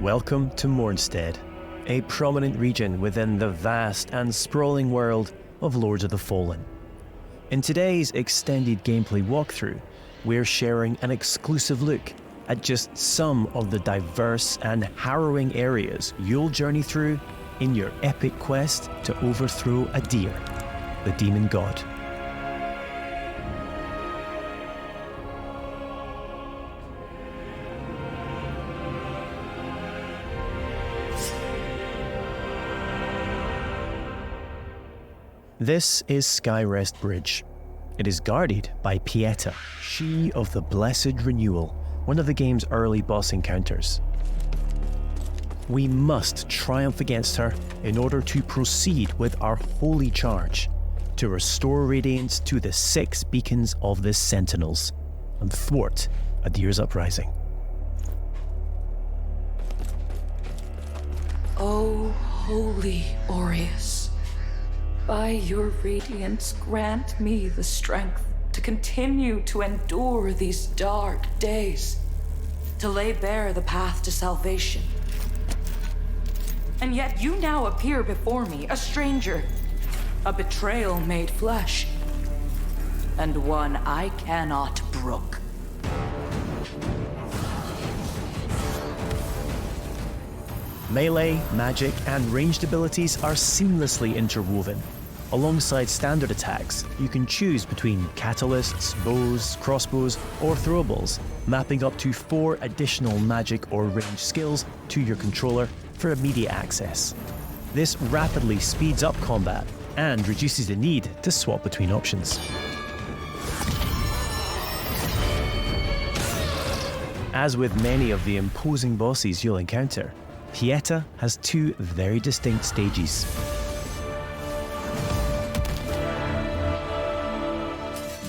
Welcome to Mornstead, a prominent region within the vast and sprawling world of Lords of the Fallen. In today's extended gameplay walkthrough, we're sharing an exclusive look at just some of the diverse and harrowing areas you'll journey through in your epic quest to overthrow Adir, the demon god. This is Skyrest Bridge. It is guarded by Pieta, she of the Blessed Renewal, one of the game's early boss encounters. We must triumph against her in order to proceed with our holy charge to restore radiance to the 6 beacons of the Sentinels and thwart Adir's uprising. O holy Aureus, by your radiance grant me the strength to continue to endure these dark days, to lay bare the path to salvation. And yet you now appear before me, a stranger, a betrayal made flesh, and one I cannot brook. Melee, magic, and ranged abilities are seamlessly interwoven. Alongside standard attacks, you can choose between catalysts, bows, crossbows, or throwables, mapping up to 4 additional magic or ranged skills to your controller for immediate access. This rapidly speeds up combat and reduces the need to swap between options. As with many of the imposing bosses you'll encounter, Pieta has 2 very distinct stages.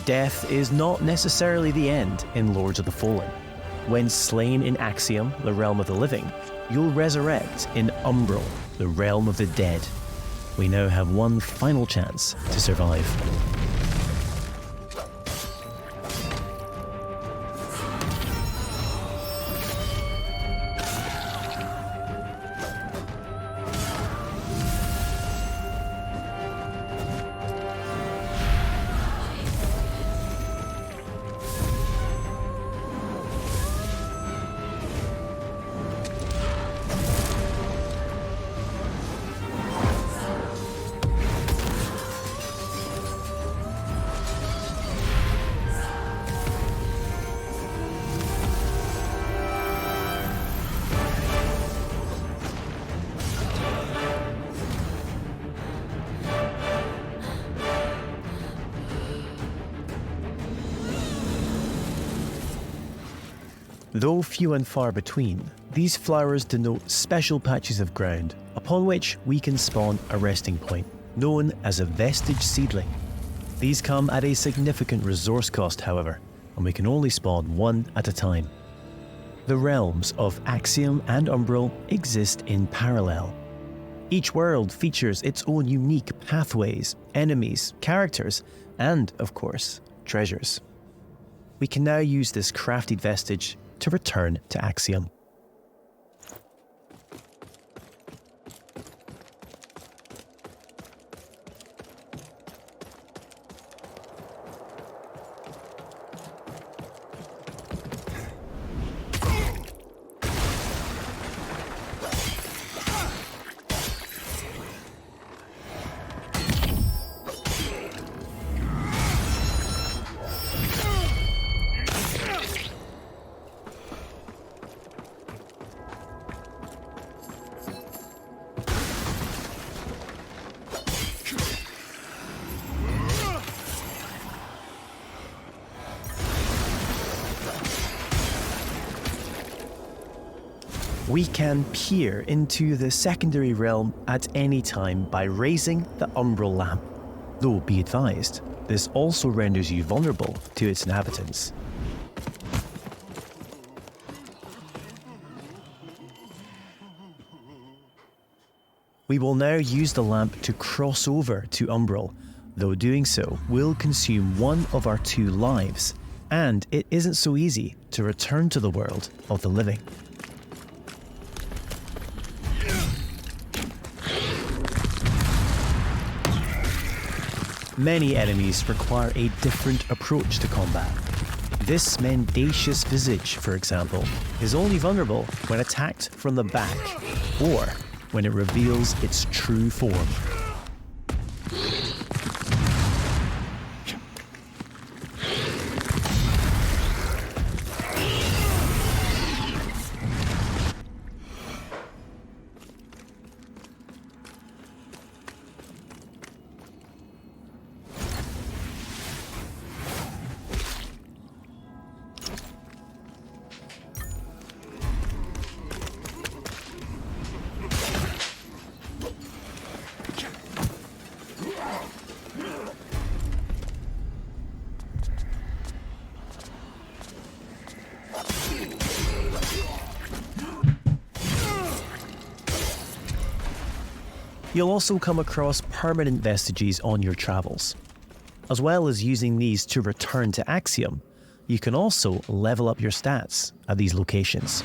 Death is not necessarily the end in Lords of the Fallen. When slain in Axiom, the realm of the living, you'll resurrect in Umbral, the realm of the dead. We now have one final chance to survive. Though few and far between, these flowers denote special patches of ground upon which we can spawn a resting point, known as a vestige seedling. These come at a significant resource cost, however, and we can only spawn 1 at a time. The realms of Axiom and Umbral exist in parallel. Each world features its own unique pathways, enemies, characters, and, of course, treasures. We can now use this crafted vestige to return to Axiom. We can peer into the secondary realm at any time by raising the Umbral lamp. Though be advised, this also renders you vulnerable to its inhabitants. We will now use the lamp to cross over to Umbral, though doing so will consume 1 of our 2 lives, and it isn't so easy to return to the world of the living. Many enemies require a different approach to combat. This mendacious visage, for example, is only vulnerable when attacked from the back or when it reveals its true form. You'll also come across permanent vestiges on your travels. As well as using these to return to Axiom, you can also level up your stats at these locations.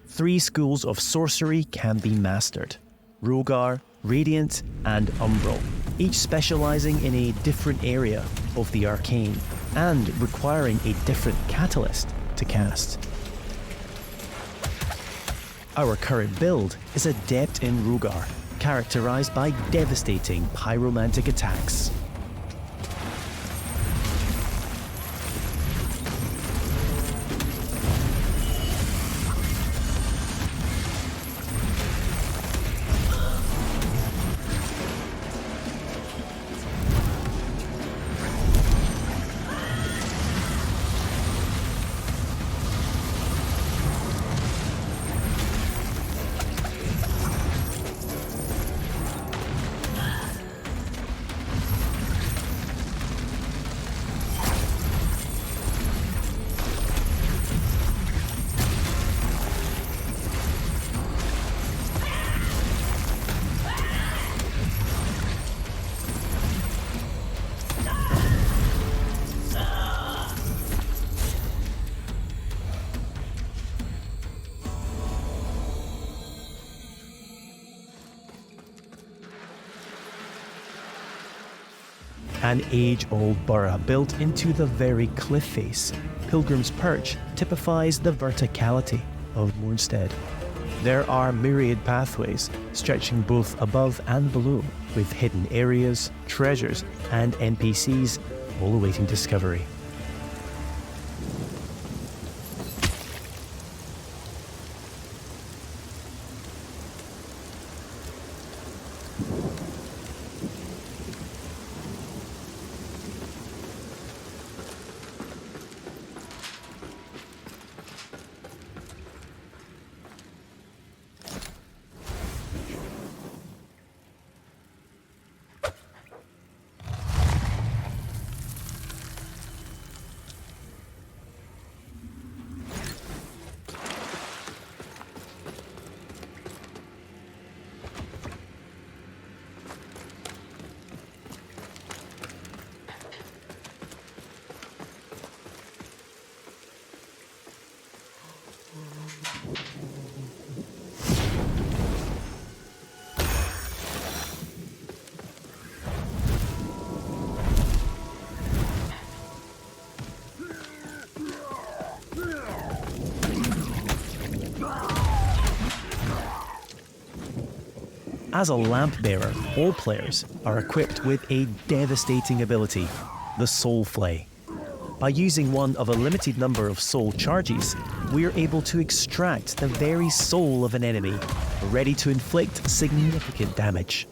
Three schools of sorcery can be mastered: Rogar, Radiant, and Umbral, each specializing in a different area of the arcane and requiring a different catalyst to cast. Our current build is adept in Rogar, characterized by devastating pyromantic attacks. An age-old borough built into the very cliff face, Pilgrim's Perch typifies the verticality of Mornstead. There are myriad pathways stretching both above and below, with hidden areas, treasures, and NPCs all awaiting discovery. As a lamp bearer, all players are equipped with a devastating ability, the Soul Flay. By using one of a limited number of soul charges, we are able to extract the very soul of an enemy, ready to inflict significant damage.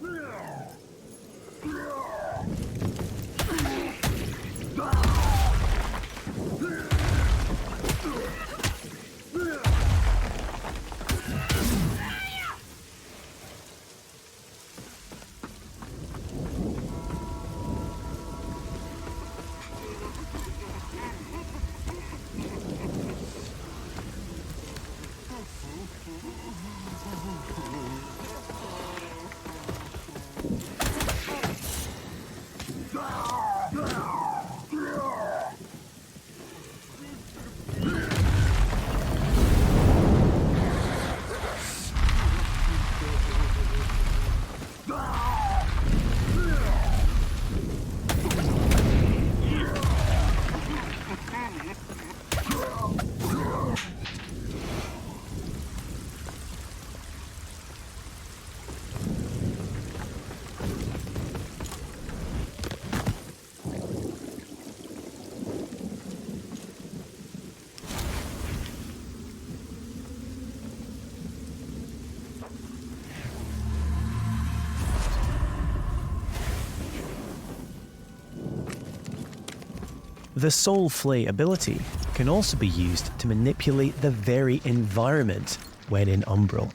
The soul flay ability can also be used to manipulate the very environment when in umbral.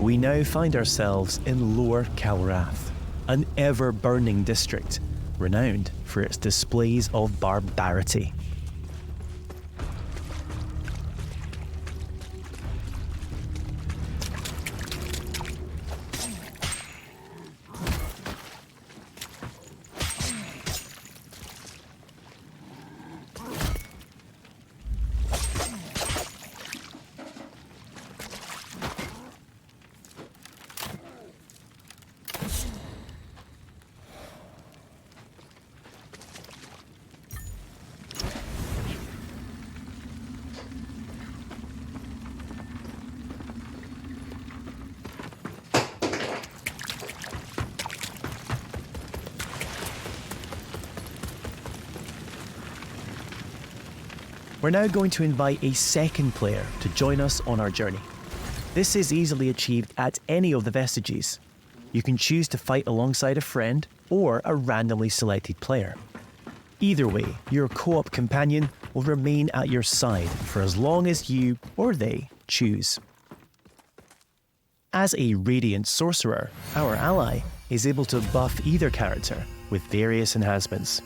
We now find ourselves in Lower Calrath, an ever-burning district renowned for its displays of barbarity. We're now going to invite a second player to join us on our journey. This is easily achieved at any of the vestiges. You can choose to fight alongside a friend or a randomly selected player. Either way, your co-op companion will remain at your side for as long as you or they choose. As a Radiant Sorcerer, our ally is able to buff either character with various enhancements.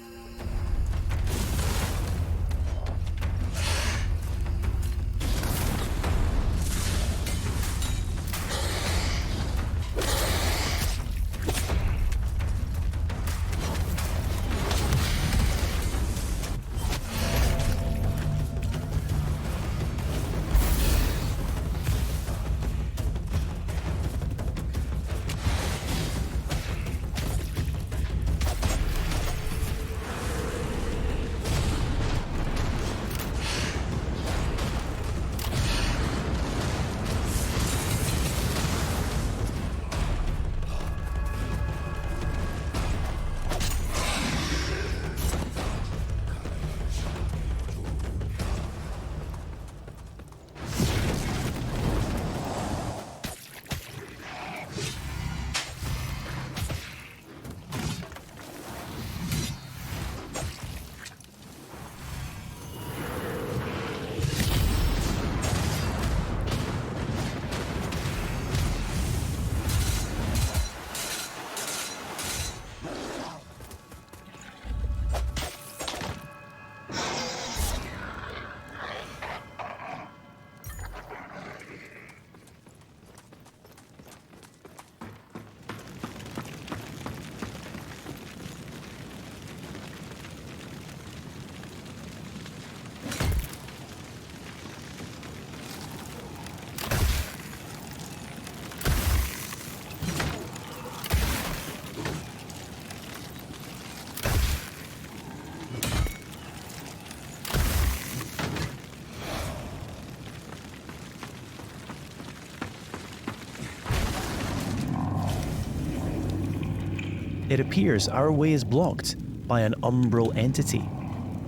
It appears our way is blocked by an umbral entity.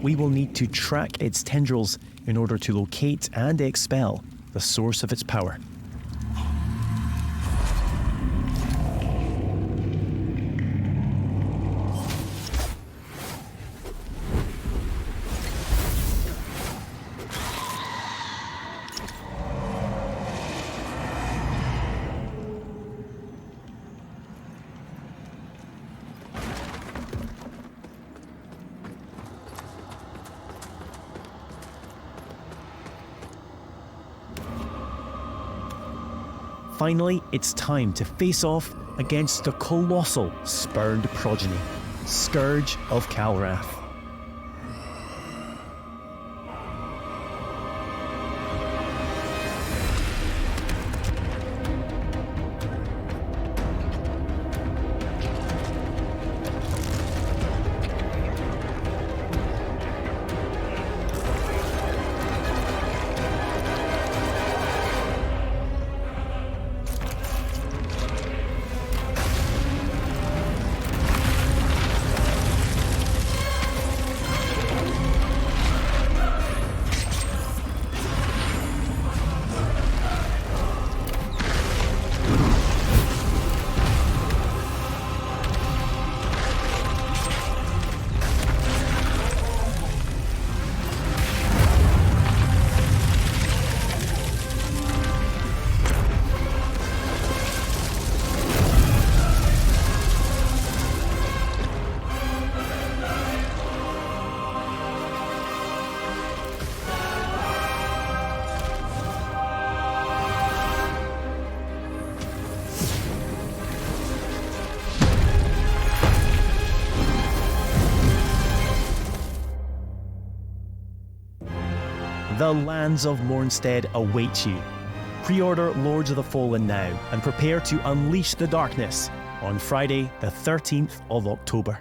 We will need to track its tendrils in order to locate and expel the source of its power. Finally, it's time to face off against the colossal spurned progeny, Scourge of Calrath. The lands of Mornstead await you. Pre-order Lords of the Fallen now and prepare to unleash the darkness on Friday the 13th of October.